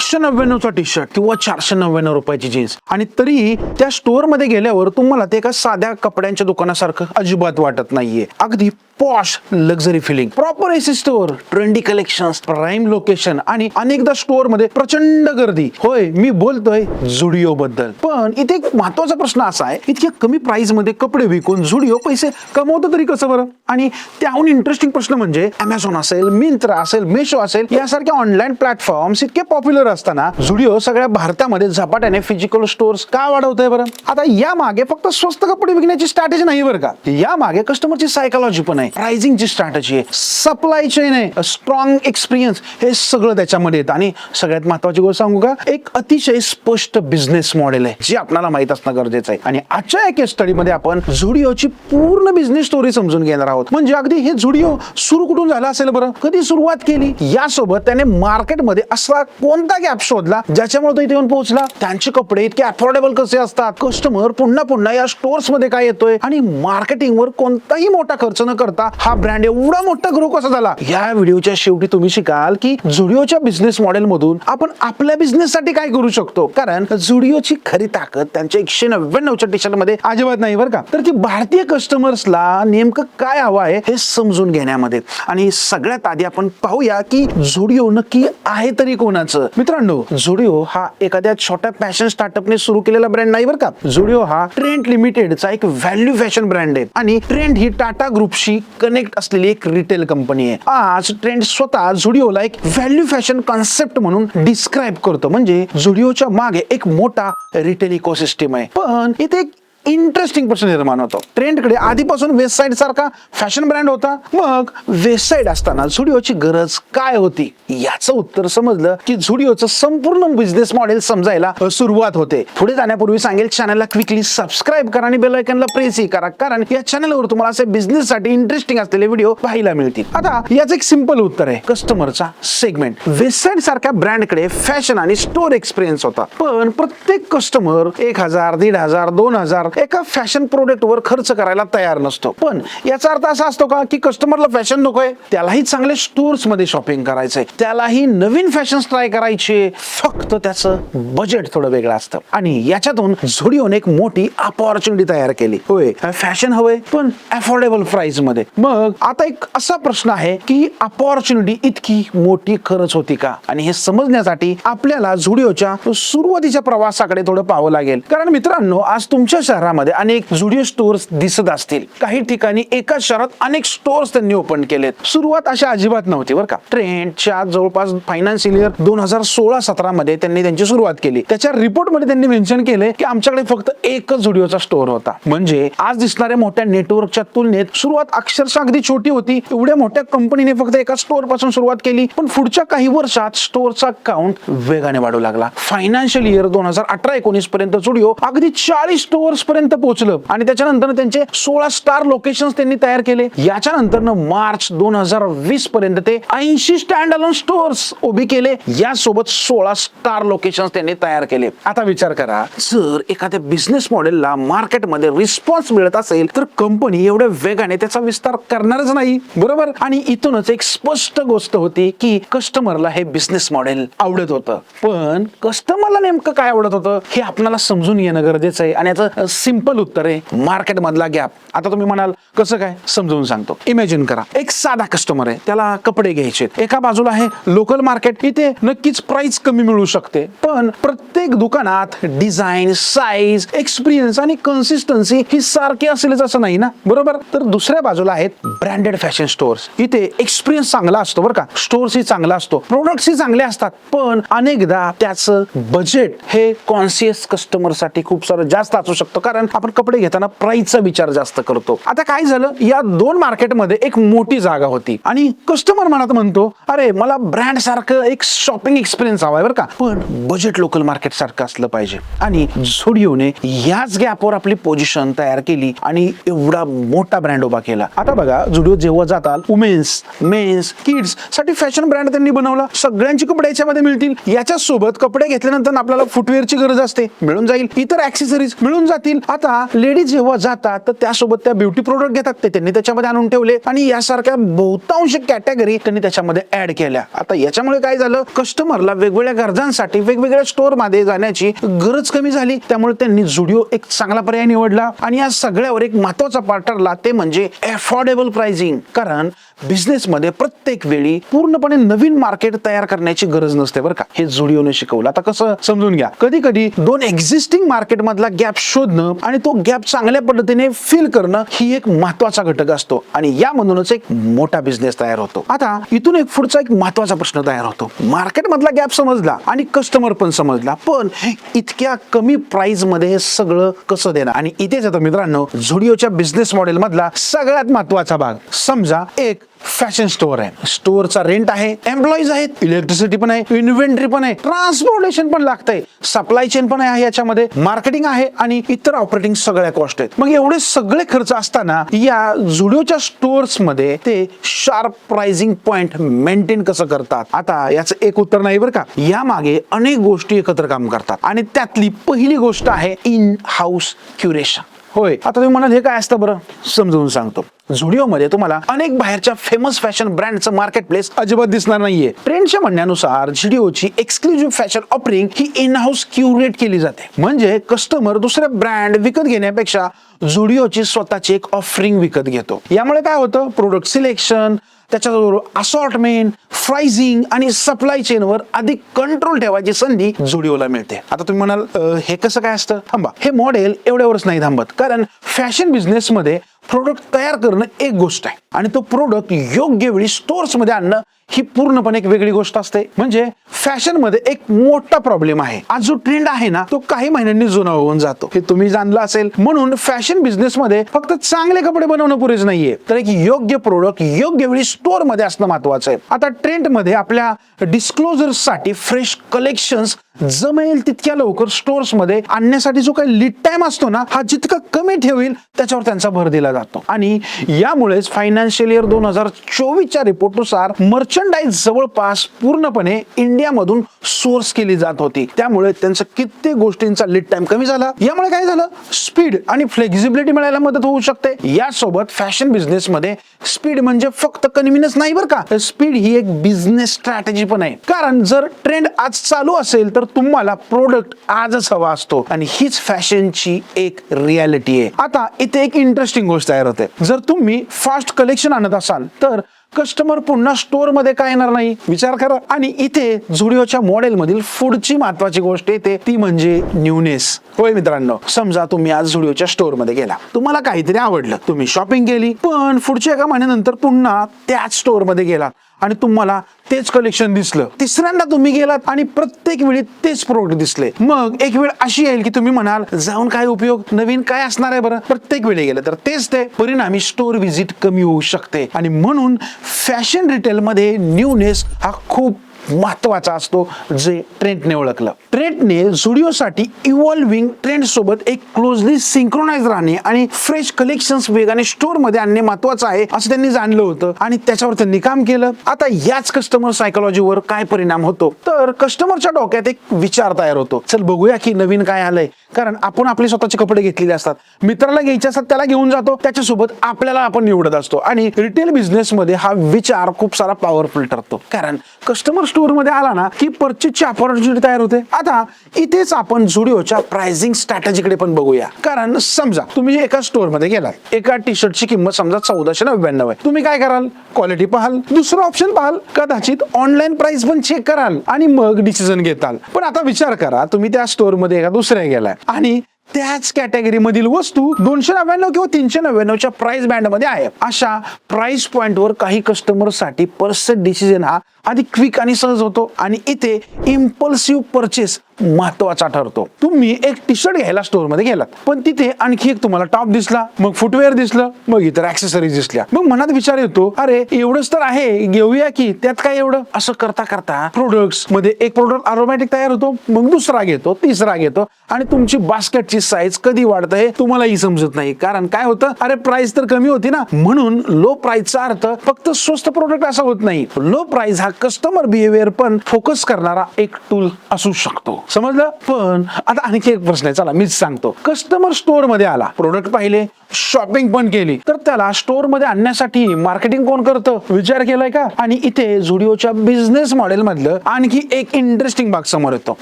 199चा T shirt किंवा 499 रुपयाची jeans, आणि तरी त्या स्टोअर मध्ये गेल्यावर तुम्हाला ते एका साध्या कपड्यांच्या दुकानासारखं अजिबात वाटत नाहीये. अगदी posh luxury feeling, proper AC store, trendy collections, prime location आणि अनेकदा स्टोअर मध्ये प्रचंड गर्दी. होय, मी बोलतोय झुडिओ बद्दल. पण इथे एक महत्वाचा प्रश्न असा आहे, इतक्या कमी प्राइस मध्ये कपडे विकून झुडिओ पैसे कमवतो तरी कसं बरं? आणि त्याहून इंटरेस्टिंग प्रश्न म्हणजे अमेझॉन असेल, मिंत्रा असेल, मेशो असेल यासारख्या ऑनलाईन प्लॅटफॉर्म्स इतके पॉप्युलर असताना झुडिओ सगळ्या भारतामध्ये झपाट्याने फिजिकल स्टोअर्स का वाढवतोय बरं? आता या मागे फक्त स्वस्त कपडे विकण्याची स्ट्रॅटेजी नाही बरं का, या मागे कस्टमरची सायकॉलॉजी पण आहे, प्राइसिंगची स्ट्रॅटेजी आहे, सप्लाय चेन आहे, स्ट्रॉंग एक्सपिरियन्स, हे सगळं त्याच्यामध्ये येतं. आणि सगळ्यात महत्त्वाची गोष्ट सांगू का, एक अतिशय स्पष्ट बिझनेस मॉडेल आहे जे आपल्याला माहित असणं गरजेचं आहे. आणि आजच्या या केस स्टडी मध्ये आपण झुडिओची पूर्ण बिझनेस स्टोरी समजून घेणार आहोत. म्हणजे अगदी हे झुडिओ सुरू कुठून झालं असेल बरं, कधी सुरुवात केली, यासोबत त्याने मार्केटमध्ये असा कोणता गॅप शोधला ज्याच्यामुळे तो इथे येऊन पोहोचला, त्यांचे कपडे इतके अफोर्डेबल कसे असतात, कस्टमर पुन्हा पुन्हा या स्टोअर्स मध्ये काय येतोय, आणि मार्केटिंगवर कोणताही मोठा खर्च न करता हा ब्रँड एवढा मोठा ग्रो कसा झाला. या व्हिडिओच्या शेवटी तुम्ही शिकाल की झुडिओच्या बिझनेस मॉडेल मधून आपण आपल्या बिझनेस साठी काय करू शकतो. कारण झुडिओची खरी ताकद त्यांच्या 199च्या टी शर्ट मध्ये अजिबात नाही बरं का, तर ती भारतीय कस्टमर्सला नेमकं काय हवं आहे हे समजून घेण्यामध्ये. आणि सगळ्यात आधी आपण पाहूया की झुडिओ नक्की आहे तरी कोणाचं. मित्रांनो, झुडिओ हा एखाद्या छोट्या फॅशन स्टार्टअपने सुरू केलेला ब्रँड नाही बरं का. झुडिओ हा ट्रेंड लिमिटेडचा एक व्हॅल्यू फॅशन ब्रँड आहे, आणि ट्रेंड ही टाटा ग्रुपशी कनेक्ट असलेली एक रिटेल कंपनी आहे. आज ट्रेंड स्वतः झुडिओला एक व्हॅल्यू फॅशन कॉन्सेप्ट म्हणून डिस्क्राइब करतो. म्हणजे झुडिओच्या मागे एक मोठा रिटेल इकोसिस्टम आहे. पण इथे एक इंटरेस्टिंग प्रश्न निर्माण होतो. ट्रेंडकडे आधीपासून वेस्ट साइड सारखा फॅशन ब्रँड होता, मग वेस्ट साइड असताना झुडिओची गरज काय होती? याचं उत्तर समजलं की झुडिओचं संपूर्ण बिझनेस मॉडेल समजायला सुरुवात होते. पुढे जाण्यापूर्वी सांगेल, चॅनलला क्विकली सबस्क्राईब करा आणि बेल आयकॉनला प्रेसही करा, कारण या चॅनलवर तुम्हाला असे बिझनेस साठी इंटरेस्टिंग असलेले व्हिडिओ पाहायला मिळतील. आता याचं एक सिंपल उत्तर आहे, कस्टमरचा सेगमेंट. वेस्ट साइड सारख्या ब्रँडकडे फॅशन आणि स्टोर एक्सपिरियन्स होता, पण प्रत्येक कस्टमर 1000, 1500, 2000 एका फॅशन प्रोडक्ट वर खर्च करायला तयार नसतो. पण याचा अर्थ असा असतो का की कस्टमरला फॅशन नकोय, त्यालाही चांगले स्टोर्स मध्ये शॉपिंग करायचंय, त्यालाही नवीन फॅशन ट्राय करायचे, फक्त त्याचं बजेट थोडं वेगळं असतं. आणि याच्यातून झुडिओने एक मोठी अपॉर्च्युनिटी तयार केली. होय, फॅशन हवंय पण अफोर्डेबल प्राइस मध्ये. मग आता एक असा प्रश्न आहे की अपॉर्च्युनिटी इतकी मोठी खरंच होती का? आणि हे समजण्यासाठी आपल्याला झुडिओच्या सुरुवातीच्या प्रवासाकडे थोडं पाहावं लागेल. कारण मित्रांनो, आज तुमच्या शहरामध्ये अनेक झुडिओ स्टोअर्स दिसत असतील. काही ठिकाणी एकाच शहरात अनेक स्टोअर्स त्यांनी ओपन केलेत. सुरुवात अशी अजिबात नव्हती बरं का. ट्रेंडच्या जवळपास फायनान्शियल इयर 2016-17 मध्ये त्यांनी त्यांची सुरुवात केली. त्याच्या रिपोर्ट मध्ये त्यांनी मेन्शन केले की आमच्याकडे फक्त एकच झुडिओचा स्टोअर होता. म्हणजे आज दिसणाऱ्या मोठ्या नेटवर्कच्या तुलनेत सुरुवात अक्षरशः अगदी छोटी होती. एवढ्या मोठ्या कंपनीने फक्त एका स्टोअर पासून सुरुवात केली, पण पुढच्या काही वर्षात स्टोअरचा काउंट वेगाने वाढू लागला. फायनान्शियल इयर 2018-19 पर्यंत झुडिओ अगदी 40 स्टोअर्स पर्यंत पोहोचलं, आणि त्याच्यानंतर त्यांचे 16 स्टार लोकेशन्स त्यांनी तयार केले. याच्यानंतर मार्च 2020 पर्यंत ते 80 स्टँड अलोन स्टोअर्स उभी केले. यासोबत 16 स्टार लोकेशन्स त्यांनी तयार केले. आता विचार करा, जर एखाद्या बिझनेस मॉडेलला मार्केटमध्ये रिस्पॉन्स मिळत असेल तर कंपनी एवढ्या वेगाने त्याचा विस्तार करणारच नाही, बरोबर. आणि इथूनच एक स्पष्ट गोष्ट होती की कस्टमरला हे बिझनेस मॉडेल आवडत होतं. पण कस्टमरला नेमकं काय आवडत होतं हे आपल्याला समजून येणं गरजेचं आहे. आणि याचं सिंपल उत्तर आहे मार्केट मधला गॅप. आता तुम्ही म्हणाल कसं काय, समजून सांगतो. इमॅजिन करा, एक साधा कस्टमर आहे, त्याला कपडे घ्यायचे. एका बाजूला आहे लोकल मार्केट, इथे नक्कीच प्राइस कमी मिळू शकते, पण प्रत्येक दुकानात डिझाईन, साईज, एक्सपिरियन्स आणि कन्सिस्टन्सी ही सारखी असेलच असं नाही ना, बरोबर. तर दुसऱ्या बाजूला आहेत ब्रँडेड फॅशन स्टोअर्स. इथे एक्सपिरियन्स चांगला असतो बरं का, स्टोअर्स ही चांगला असतो, प्रोडक्ट्स ही चांगले असतात, पण अनेकदा त्याचं बजेट हे कॉन्शियस कस्टमर साठी खूप सारं जास्त असू शकतो, कारण आपण कपडे घेताना प्राइसचा विचार जास्त करतो. आता काय झालं, या दोन मार्केटमध्ये एक मोठी जागा होती, आणि कस्टमर मनात म्हणतो, अरे मला ब्रँड सारखं एक शॉपिंग एक्सपिरियन्स हवाय बरं का, पण बजेट लोकल मार्केट सारखं असलं पाहिजे. आणि झुडिओने याच गॅपवर आपली पोझिशन तयार केली आणि एवढा मोठा ब्रँड उभा केला. आता बघा, झुडिओ जेव्हा जाताल, वुमेन्स, मेन्स, किड्स साठी फॅशन ब्रँड त्यांनी बनवला. सगळ्यांची कपडे याच्यामध्ये मिळतील. याच्या सोबत कपडे घेतल्यानंतर आपल्याला फुटवेअरची गरज असते, मिळून जाईल. इतर ऍक्सेसरीज मिळून जातील. आता लेडीज जेव्हा जातात तर त्यासोबत त्या ब्युटी प्रोडक्ट घेतात ते त्यांनी त्याच्यामध्ये आणून ठेवले आणि यासारख्या बहुतांश कॅटेगरी त्यांनी त्याच्यामध्ये ऍड केल्या. आता याच्यामुळे काय झालं, कस्टमरला वेगवेगळ्या गरजांसाठी वेगवेगळ्या स्टोर मध्ये जाण्याची गरज कमी झाली. त्यामुळे त्यांनी झुडिओ एक चांगला पर्याय निवडला आणि या सगळ्यावर एक महत्वाचा पार्ट ठरला ते म्हणजे अफोर्डेबल प्राइसिंग. कारण बिझनेस मध्ये प्रत्येक वेळी पूर्णपणे नवीन मार्केट तयार करण्याची गरज नसते बरं का, हे झुडिओने शिकवलं. आता कसं समजून घ्या, कधी कधी दोन एक्झिस्टिंग मार्केट मधला गॅप शोधणं आणि तो गॅप चांगल्या पद्धतीने फिल करणं ही एक महत्वाचा घटक असतो आणि यामधूनच एक मोठा बिझनेस तयार होतो. आता इथून एक पुढचा एक महत्वाचा प्रश्न तयार होतो, मार्केट मधला गॅप समजला आणि कस्टमर पण समजला, पण इतक्या कमी प्राइस मध्ये हे सगळं कसं देणार? आणि इथेच आता मित्रांनो झुडिओच्या बिझनेस मॉडेल मधला सगळ्यात महत्वाचा भाग. समजा एक फॅशन स्टोअर आहे, स्टोअरचा रेंट आहे, एम्प्लॉईज आहेत, इलेक्ट्रिसिटी पण आहे, इन्व्हेंटरी पण आहे, ट्रान्सपोर्टेशन पण लागतंय, सप्लाय चेन पण आहे, याच्यामध्ये मार्केटिंग आहे आणि इतर ऑपरेटिंग सगळ्या कॉस्ट आहेत. मग एवढे सगळे खर्च असताना या झुडिओच्या स्टोअर्स मध्ये ते शार्प प्राइसिंग पॉइंट मेंटेन कसं करतात? आता याचं एक उत्तर नाही बरं का, या मागे अनेक गोष्टी एकत्र काम करतात आणि त्यातली पहिली गोष्ट आहे इन हाऊस क्युरेशन. होय, आता तुम्ही म्हणाल हे काय असतं बरं, समजून सांगतो. झुडिओ मध्ये तुम्हाला अनेक बाहेरच्या फेमस फॅशन ब्रँडचं मार्केट प्लेस अजिबात दिसणार नाहीये. ट्रेंडच्या म्हणण्यानुसार झुडिओची एक्सक्लुझिव्ह फॅशन ऑफरिंग ही इन हाऊस क्युरेट केली जाते. म्हणजे कस्टमर दुसरे ब्रँड विकत घेण्यापेक्षा झुडिओची स्वतःची एक ऑफरिंग विकत घेतो. यामुळे काय होतं, प्रोडक्ट सिलेक्शन, त्याच्याबरोबर असॉर्टमेंट, प्राइसिंग आणि सप्लाय चेनवर अधिक कंट्रोल ठेवायची संधी झुडिओला मिळते. आता तुम्ही म्हणाल हे कसं काय असतं? थांबा, हे मॉडेल एवढ्यावरच नाही थांबत, कारण फॅशन बिझनेस मध्ये प्रोडक्ट तयार करणं एक गोष्ट आहे आणि तो प्रोडक्ट योग्य वेळी स्टोअर्स मध्ये आणणं ही पूर्णपणे एक वेगळी गोष्ट असते. म्हणजे फॅशन मध्ये एक मोठा प्रॉब्लेम आहे, आज जो ट्रेंड आहे ना तो काही महिन्यांनी जुना होऊन जातो, हे तुम्ही जाणलं असेल. म्हणून फॅशन बिझनेस मध्ये फक्त चांगले कपडे बनवणं पुरेच नाहीये, तर एक योग्य प्रोडक्ट योग्य वेळी स्टोअर मध्ये असणं महत्वाचं आहे. आता ट्रेंड मध्ये आपल्या डिस्क्लोजर साठी फ्रेश कलेक्शन्स जमेल तितक्या लवकर स्टोअर्स मध्ये आणण्यासाठी जो काही लीड टाइम असतो ना, हा जितका कमी ठेवेल त्याच्यावर त्यांचा भर दिला जातो. आणि यामुळेच फायनान्शियल इयर 2024च्या रिपोर्टनुसार मर्चंडाईज जवळपास पूर्णपणे इंडियामधून सोर्स केली जात होती. त्यामुळे त्यांचा कित्येक गोष्टींचा लीड टाइम कमी झाला. यामुळे काय झालं, स्पीड आणि फ्लेक्झिबिलिटी मिळायला मदत होऊ शकते. यासोबत फॅशन बिझनेस मध्ये स्पीड म्हणजे फक्त कन्व्हिनियन्स नाही बरं का, स्पीड ही एक बिझनेस स्ट्रॅटेजी पण आहे. कारण जर ट्रेंड आज चालू असेल तर तुम्हाला प्रोडक्ट आजच हवा असतो आणि हीच फॅशनची एक रियालिटी आहे. आता इथे एक इंटरेस्टिंग गोष्ट तयार होते, जर तुम्ही फास्ट कलेक्शन आणत असाल तर कस्टमर पुन्हा स्टोअर मध्ये काय येणार नाही, विचार करा. आणि इथे झुडिओच्या मॉडेल मधील पुढची महत्वाची गोष्ट येते ती म्हणजे न्यूनेस. होय मित्रांनो, समजा तुम्ही आज झुडिओच्या स्टोअर मध्ये गेला, तुम्हाला काहीतरी आवडलं, तुम्ही शॉपिंग केली, पण पुढच्या एका महिन्यानंतर पुन्हा त्याच स्टोअर मध्ये गेला आणि तुम्हाला तेच कलेक्शन दिसलं. तिसऱ्यांदा तुम्ही गेलात आणि प्रत्येक वेळी तेच प्रोडक्ट दिसले. मग एक वेळ अशी येईल की तुम्ही म्हणाल जाऊन काय उपयोग, नवीन काय असणार आहे बरं, प्रत्येक वेळी गेलं तर तेच ते. परिणामी स्टोअर व्हिजिट कमी होऊ शकते आणि म्हणून फॅशन रिटेल मध्ये न्यूनेस हा खूप महत्वाचा असतो, जे ट्रेंडने ओळखलं. ट्रेंडने झुडिओसाठी इव्हॉल्विंग ट्रेंड सोबत एक क्लोजली सिंक्रोनाइज राहणे आणि फ्रेश कलेक्शन्स वेगाने स्टोअर मध्ये आणणे महत्वाचं आहे असं त्यांनी जाणलं होतं आणि त्याच्यावर त्यांनी काम केलं. आता याच कस्टमर सायकोलॉजीवर काय परिणाम होतो, तर कस्टमरच्या डोक्यात एक विचार तयार होतो, चल बघूया की नवीन काय आलंय. कारण आपण आपले स्वतःचे कपडे घेतलेले असतात, मित्राला घ्यायचे असतात त्याला घेऊन जातो, त्याच्यासोबत आपल्याला आपण निवडत असतो. आणि रिटेल बिझनेस मध्ये हा विचार खूप सारा पॉवरफुल ठरतो, कारण कस्टमर स्टोअर मध्ये आला ना की परचेसची अपॉर्च्युनिटी तयार होते. आता इथेच आपण झुडिओच्या प्राइसिंग स्ट्रॅटेजीकडे पण बघूया. कारण समजा तुम्ही एका स्टोअर मध्ये गेलात, एका टी शर्टची किंमत समजा 1499 आहे, तुम्ही काय कराल, क्वालिटी पाहाल, दुसरं ऑप्शन पाहाल, कदाचित ऑनलाईन प्राइस पण चेक कराल आणि मग डिसिजन घेताल. पण आता विचार करा, तुम्ही त्या स्टोअर मध्ये एका दुसऱ्या गेलाय आणि त्याच कॅटेगरी मधील वस्तू 299 किंवा 399च्या प्राइस बँड मध्ये आहे. अशा प्राइस पॉइंटवर काही कस्टमर साठी पर्सेंट डिसिजन हा अधिक क्विक आणि सहज होतो आणि इथे इम्पल्सिव्ह परचेस महत्वाचा ठरतो. तुम्ही एक टी शर्ट घ्यायला स्टोअर मध्ये गेलात, पण तिथे आणखी एक तुम्हाला टॉप दिसला, मग फुटवेअर दिसलं, मग इतर ऍक्सेसरीज दिसल्या. मग मनात विचार येतो, अरे एवढंच तर आहे, घेऊया की, त्यात काय एवढं. असं करता करता प्रोडक्ट्स मध्ये एक प्रोडक्ट ऑटोमॅटिक तयार होतो, मग दुसरा घेतो, तिसरा घेतो आणि तुमची बास्केटची साईज कधी वाढतं हे तुम्हालाही समजत नाही. कारण काय होतं, अरे प्राइस तर कमी होती ना. म्हणून लो प्राइसचा अर्थ फक्त स्वस्त प्रोडक्ट असा होत नाही. लो प्राइस हा कस्टमर बिहेवियर पण फोकस करणारा एक टूल असू शकतो. समजलं? पण आता आणखी एक प्रश्न आहे, चला मीच सांगतो. कस्टमर स्टोअर मध्ये आला, प्रोडक्ट पाहिले, शॉपिंग पण केली, तर त्याला स्टोअर मध्ये आणण्यासाठी मार्केटिंग कोण करतं? विचार केलाय का? आणि इथे झुडिओच्या बिझनेस मॉडेल मधलं आणखी एक इंटरेस्टिंग भाग समोर येतो.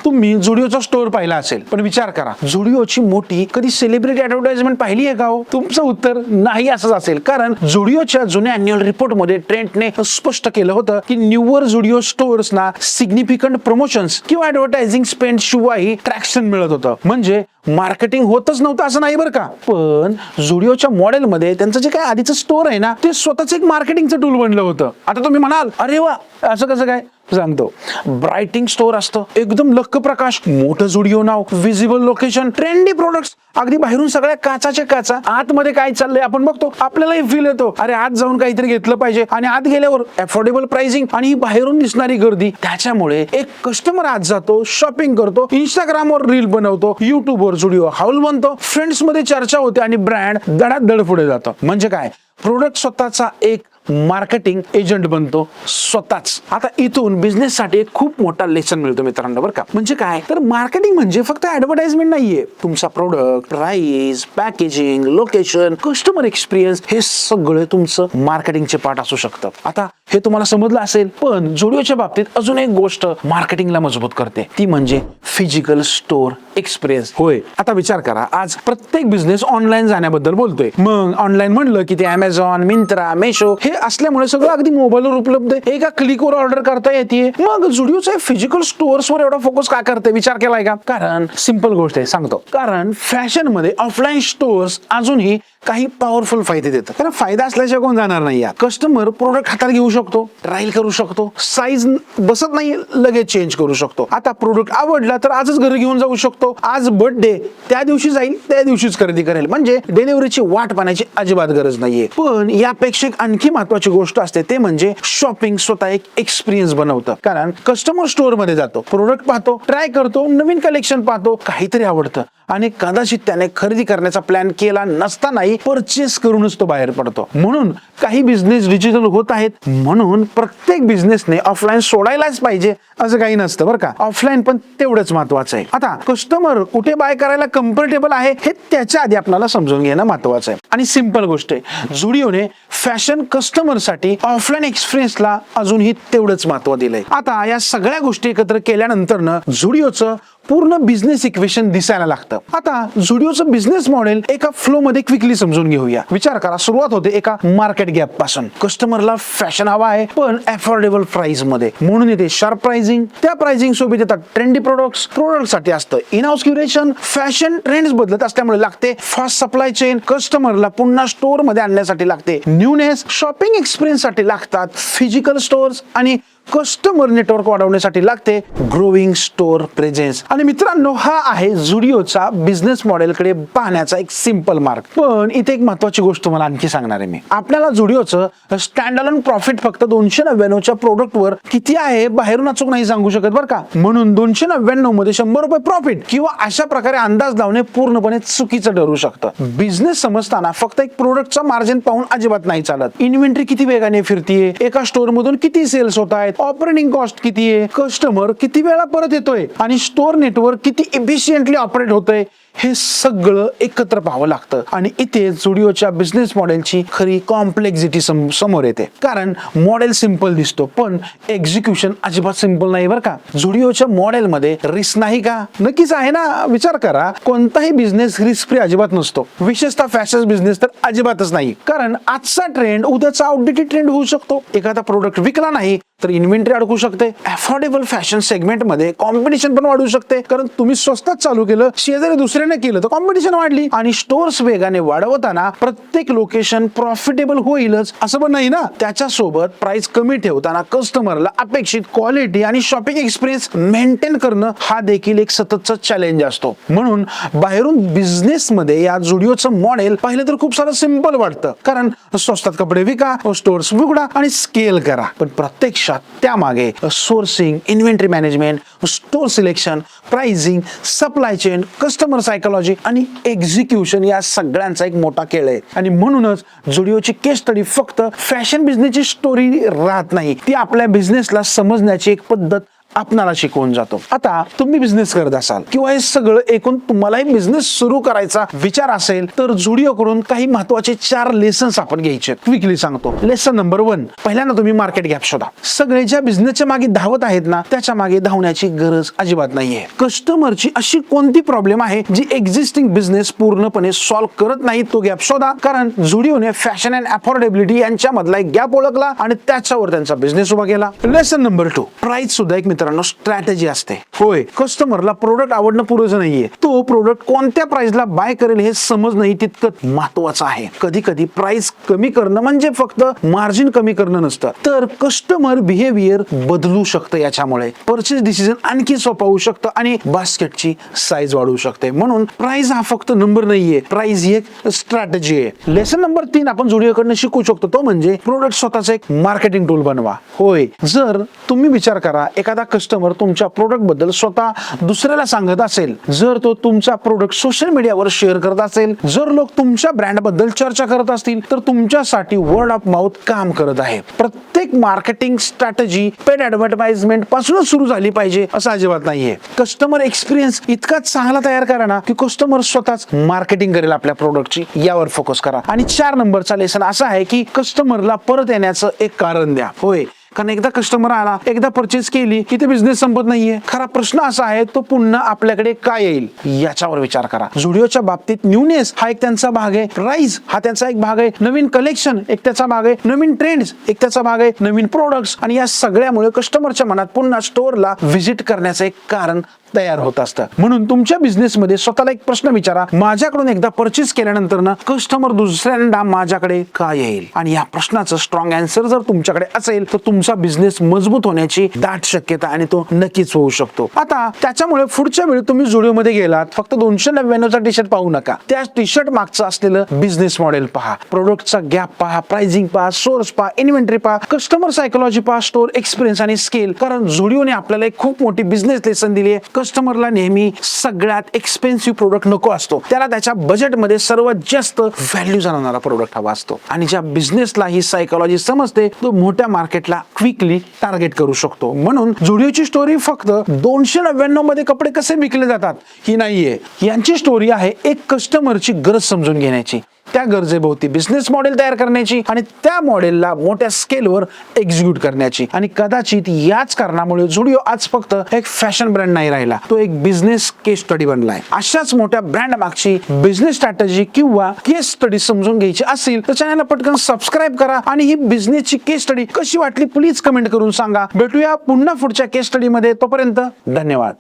तुम्ही झुडिओचा स्टोअर पाहिला असेल, पण विचार करा, झुडिओची मोठी कधी सेलिब्रिटी ऍडव्हर्टाइजमेंट पाहिली आहे का हो? तुमचं उत्तर नाही असंच असेल, कारण झुडिओच्या जुन्या अॅन्युअल रिपोर्ट मध्ये ट्रेंडने स्पष्ट केलं होतं की न्यूअर झुडिओ स्टोअर्सना सिग्निफिकंट प्रमोशन्स किंवा ऍडव्हर्टायझिंग स्पेंड शिवाय ट्रॅक्शन मिळत होतं. म्हणजे मार्केटिंग होतच नव्हतं असं नाही बरं का, पण झुडिओच्या मॉडेलमध्ये त्यांचं जे काय आधीचं स्टोअर आहे ना, ते स्वतःच एक मार्केटिंगचं टूल बनलं होतं. आता तुम्ही म्हणाल, अरे वा, असं कसं काय? सांगतो. ब्राइटिंग स्टोअर असतं, एकदम लख्ख प्रकाश, मोठं झुडिओ नाव, विजिबल लोकेशन, ट्रेंडी प्रोडक्ट्स, अगदी बाहेरून सगळ्या काचाच्या काचा, आतमध्ये काय चाललंय आपण बघतो, आपल्यालाही फील येतो, अरे आत जाऊन काहीतरी घेतलं पाहिजे. आणि आत गेल्यावर अफोर्डेबल प्राइसिंग आणि बाहेरून दिसणारी गर्दी, त्याच्यामुळे एक कस्टमर आत जातो, शॉपिंग करतो, इंस्टाग्रामवर रील बनवतो, युट्यूबवर झुडिओ हाऊल बनतो, फ्रेंड्स मध्ये चर्चा होते आणि ब्रँड धडाधड पुढे जातो. म्हणजे काय, प्रोडक्ट स्वतःचा एक मार्केटिंग एजंट बनतो स्वतःच. आता इथून बिझनेस साठी एक खूप मोठा लेसन मिळतो मित्रांनो बरं का. म्हणजे काय, तर मार्केटिंग म्हणजे फक्त ऍडव्हर्टाइजमेंट नाहीये. तुमचा product, price, packaging, location, customer experience, हे सगळं तुमचं मार्केटिंगचे पार्ट असू शकतं. आता हे तुम्हाला समजलं असेल, पण झुडिओच्या बाबतीत अजून एक गोष्ट मार्केटिंगला मजबूत करते, ती म्हणजे फिजिकल स्टोअर एक्सपिरियन्स. होय, आता विचार करा, आज प्रत्येक बिझनेस ऑनलाईन जाण्याबद्दल बोलतोय. मग ऑनलाईन म्हणलं की ते अमेझॉन, मिंत्रा, मेशो हे असल्यामुळे सगळं अगदी मोबाईलवर उपलब्ध आहे, एका क्लिकवर ऑर्डर करता येते. मग झुडिओचा फिजिकल स्टोअर्सवर एवढा फोकस का करते? विचार केलाय का? कारण सिंपल गोष्ट आहे, सांगतो. कारण फॅशन मध्ये ऑफलाईन स्टोअर्स अजूनही काही पॉवरफुल फायदे देतात. कारण फायदा असल्याशिवाय कोण जाणार नाही. कस्टमर प्रोडक्ट हातात घेऊ शकतो, ट्रायल करू शकतो, साईज बसत नाही लगेच चेंज करू शकतो. आता प्रोडक्ट आवडला तर आजच घरी घेऊन जाऊ शकतो. आज बर्थडे, त्या दिवशी जाईल, त्या दिवशीच खरेदी करेल. म्हणजे डिलिव्हरीची वाट पाहण्याची अजिबात गरज नाहीये. पण यापेक्षा आणखी महत्वाची गोष्ट असते, ते म्हणजे शॉपिंग स्वतः एक एक्सपिरियन्स बनवतं. कारण कस्टमर स्टोअर मध्ये जातो, प्रोडक्ट पाहतो, ट्राय करतो, नवीन कलेक्शन पाहतो, काहीतरी आवडतं आणि कदाचित त्याने खरेदी करण्याचा प्लॅन केला नसतानाही परचेस करूनच तो बाहेर पडतो. म्हणून काही बिझनेस डिजिटल होत आहेत, म्हणून प्रत्येक बिझनेसने ऑफलाईन सोडायलाच पाहिजे असं काही नसतं बरं का. ऑफलाईन पण तेवढंच महत्वाचं आहे. आता कस्टमर कुठे बाय करायला कम्फर्टेबल आहे हे त्याच्या आधी आपल्याला समजून घेणं महत्वाचं आहे. आणि सिंपल गोष्ट आहे, झुडिओने फॅशन कस्टमर साठी ऑफलाईन एक्सपिरियन्सला अजूनही तेवढंच महत्व दिलंय. आता या सगळ्या गोष्टी एकत्र केल्यानंतर झुडिओचं पूर्ण बिझनेस इक्वेशन दिसायला लागतं. आता झुडिओचं बिझनेस मॉडेल एका फ्लो मध्ये क्विकली समजून घेऊया. विचार करा, सुरुवात होते एका मार्केट गॅप पासून. कस्टमरला फॅशन हवा आहे पण अफोर्डेबल प्राइस मध्ये, म्हणून येते शार्प प्राइसिंग. त्या प्राइसिंग सोबत येतात ट्रेंडी प्रोडक्ट्स, प्रोडक्ट साठी असतं in house curation, fashion trends बदलत असल्यामुळे लागते फास्ट सप्लाय चेन, कस्टमरला पुन्हा स्टोअर मध्ये आणण्यासाठी लागते न्यूनेस, शॉपिंग एक्सपिरियन्स साठी लागतात फिजिकल स्टोअर्स आणि कस्टमर नेटवर्क वाढवण्यासाठी लागते ग्रोविंग स्टोअर प्रेझेन्स. आणि मित्रांनो, हा आहे झुडिओचा बिझनेस मॉडेल कडे पाहण्याचा एक सिंपल मार्ग. पण इथे एक महत्वाची गोष्ट तुम्हाला आणखी सांगणार आहे मी. आपल्याला झुडिओचं स्टँड अलोन प्रॉफिट फक्त 299 च्या प्रोडक्ट वर किती आहे बाहेरून अचूक नाही सांगू शकत बरं का. म्हणून 299 मध्ये 100 रुपये प्रॉफिट किंवा अशा प्रकारे अंदाज लावणे पूर्णपणे चुकीचं ठरू शकतं. बिझनेस समजताना फक्त एक प्रोडक्टचा मार्जिन पाहून अजिबात नाही चालत. इन्व्हेंटरी किती वेगाने फिरतीये, एका स्टोअर मधून किती सेल्स होत आहेत, ऑपरेटिंग कॉस्ट किती आहे, कस्टमर किती वेळा परत येतोय आणि स्टोअर नेटवर्क किती इफिशियंटली ऑपरेट होतंय, हे सगळं एकत्र पाहावं लागतं. आणि इथे झुडिओच्या बिझनेस मॉडेलची खरी कॉम्प्लेक्सिटी समोर येते. कारण मॉडेल सिंपल दिसतो पण एक्झिक्युशन अजिबात सिंपल नाही बरं का. झुडिओच्या मॉडेलमध्ये रिस्क नाही का? नक्कीच आहे ना. विचार करा, कोणताही बिझनेस रिस्क फ्री अजिबात नसतो, विशेषतः फॅशन बिझनेस तर अजिबातच नाही. कारण आजचा ट्रेंड उद्याचा आउटडेटेड ट्रेंड होऊ शकतो. एखादा प्रोडक्ट विकला नाही तर इन्व्हेंटरी अडकू शकते. अफोर्डेबल फॅशन सेगमेंट मध्ये कॉम्पिटिशन पण वाढू शकते. कारण तुम्ही स्वस्तात चालू केलं, शेजारी दुसऱ्याने केलं तर कॉम्पिटिशन वाढली. आणि स्टोअर्स वेगाने वाढवताना प्रत्येक लोकेशन प्रॉफिटेबल होईलच असं पण नाही ना. त्याच्यासोबत प्राइस कमी ठेवताना कस्टमरला अपेक्षित क्वालिटी आणि शॉपिंग एक्सपिरियन्स मेंटेन करणं हा देखील एक सततचा चॅलेंज असतो. म्हणून बाहेरून बिझनेस मध्ये या झुडिओचं मॉडेल पाहिलं तर खूप सारं सिंपल वाटतं. कारण स्वस्तात कपडे विका, स्टोअर्स उघडा आणि स्केल करा. पण प्रत्यक्षात त्यामागे sourcing, inventory management, store selection, pricing, supply chain, customer psychology आणि एक्झिक्युशन या सगळ्यांचा एक मोठा खेळ आहे. आणि म्हणूनच झुडिओची केस स्टडी फक्त फॅशन बिझनेसची स्टोरी राहत नाही, ती आपल्या बिझनेसला समजण्याची एक पद्धत आपणाला शिकवून जातो. आता तुम्ही बिझनेस करत असाल किंवा हे सगळं ऐकून तुम्हालाही बिझनेस सुरू करायचा विचार असेल तर झुडिओ कडून काही महत्वाचे 4 लेसन्स आपण घ्यायचे. क्विकली सांगतो. लेसन नंबर 1, पहिल्यांदा तुम्ही मार्केट गॅप शोधा. सगळे ज्या बिझनेसच्या मागे धावत आहेत ना, त्याच्या मागे धावण्याची गरज अजिबात नाहीये. कस्टमरची अशी कोणती प्रॉब्लेम आहे जी एक्झिस्टिंग बिझनेस पूर्णपणे सॉल्व्ह करत नाही, तो गॅप शोधा. कारण झुडिओने फॅशन अँड अफोर्डेबिलिटी यांच्या मधला एक गॅप ओळखला आणि त्याच्यावर त्यांचा बिझनेस उभा केला. लेसन नंबर 2, प्राइस सुद्धा एक मित्रांनो स्ट्रॅटेजी असते. होय, कस्टमरला प्रोडक्ट आवडणं पुरेसं नाहीये, तो प्रोडक्ट कोणत्या प्राइसला बाय करेल हे समजणं ही तितकंच महत्वाचं आहे. कधी कधी प्राइस कमी करणं म्हणजे फक्त मार्जिन कमी करणं नसतं, तर कस्टमर बिहेवियर बदलू शकतं. याच्यामुळे परचेस डिसिजन आणखी सोपं होऊ शकतं आणि बास्केटची साईज वाढू शकते. म्हणून प्राइस हा फक्त नंबर नाहीये, प्राइस ही एक स्ट्रॅटेजी आहे. लेसन नंबर 3 आपण झुडिओकडनं शिकू शकतो, तो म्हणजे प्रोडक्ट स्वतःचं एक मार्केटिंग टूल बनवा. होय, जर तुम्ही विचार करा, एखादा कस्टमर तुमच्या प्रोडक्ट बद्दल स्वतः दुसऱ्याला सांगत असेल, जर तो तुमचा प्रोडक्ट सोशल मीडियावर शेअर करत असेल, जर लोक तुमच्या ब्रँड बद्दल चर्चा करत असतील, तर तुमच्यासाठी वर्ड ऑफ माउथ काम करत आहे. प्रत्येक मार्केटिंग स्ट्रॅटेजी पेड ऍडव्हर्टाइजमेंट पासूनच सुरू झाली पाहिजे असं अजिबात नाहीये. कस्टमर एक्सपिरियन्स इतका चांगला तयार करा ना की कस्टमर स्वतःच मार्केटिंग करेल आपल्या प्रोडक्टची. यावर फोकस करा. आणि 4 नंबरचा लेसन असा आहे की कस्टमरला परत येण्याचं एक कारण द्या. होय, कारण एकदा कस्टमर आला, एकदा परचेस केली की ते बिझनेस संपत नाहीये. खरा प्रश्न असा आहे, तो पुन्हा आपल्याकडे काय येईल याच्यावर विचार करा. झुडिओच्या बाबतीत न्यूनेस हा एक त्यांचा भाग आहे, राईज हा त्यांचा एक भाग आहे, नवीन कलेक्शन एक त्याचा भाग आहे, नवीन ट्रेंड्स एक त्याचा भाग आहे, नवीन प्रोडक्ट्स, आणि या सगळ्यामुळे कस्टमरच्या मनात पुन्हा स्टोअरला व्हिजिट करण्याचं एक कारण तयार होत असतं. म्हणून तुमच्या बिझनेसमध्ये स्वतःला एक प्रश्न विचारा, माझ्याकडून एकदा परचेस केल्यानंतर ना कस्टमर दुसऱ्यांदा माझ्याकडे का येईल? आणि या प्रश्नाचं स्ट्रॉंग आन्सर जर तुमच्याकडे असेल तर तुमचा बिझनेस मजबूत होण्याची दाट शक्यता आणि तो नक्कीच होऊ शकतो. आता त्याच्यामुळे पुढच्या वेळी तुम्ही झुडिओमध्ये गेलात, फक्त 299चा टी शर्ट पाहू नका, त्या टी शर्ट मागचं असलेलं बिझनेस मॉडेल पहा, प्रोडक्टचा गॅप पहा, प्राइसिंग पहा, सोर्स पहा, इन्व्हेंटरी पहा, कस्टमर सायकोलॉजी पहा, स्टोर एक्सपिरियन्स आणि स्केल. कारण झुडिओने आपल्याला एक खूप मोठी बिझनेस लेसन दिली आहे. कस्टमरला नेहमी सगळ्यात एक्सपेन्सिव्ह प्रोडक्ट नको असतो, त्याला त्याच्या बजेटमध्ये सर्वात जास्त व्हॅल्यू जाणवणारा प्रोडक्ट हवा असतो. आणि ज्या बिझनेसला ही सायकोलॉजी समजते, तो मोठ्या मार्केटला क्विकली टार्गेट करू शकतो. म्हणून झुडिओची स्टोरी फक्त 299 मध्ये कपडे कसे विकले जातात ही नाहीये, यांची स्टोरी आहे एक कस्टमरची गरज समजून घेण्याची, त्या गरजेभोवती बिझनेस मॉडेल तयार करण्याची आणि त्या मॉडेलला मोठ्या स्केलवर एक्झिक्यूट करण्याची. आणि कदाचित याच कारणामुळे झुडिओ आज फक्त एक फॅशन ब्रँड नाही राहिला, तो एक बिझनेस केस स्टडी बनलाय. अशाच मोठ्या ब्रँड मागची बिझनेस स्ट्रॅटेजी किंवा केस स्टडी समजून घ्यायची असेल तर चॅनलला पटकन सबस्क्राईब करा आणि ही बिझनेसची केस स्टडी कशी वाटली प्लीज कमेंट करून सांगा. भेटूया पुन्हा पुढच्या केस स्टडी मध्ये. तोपर्यंत धन्यवाद.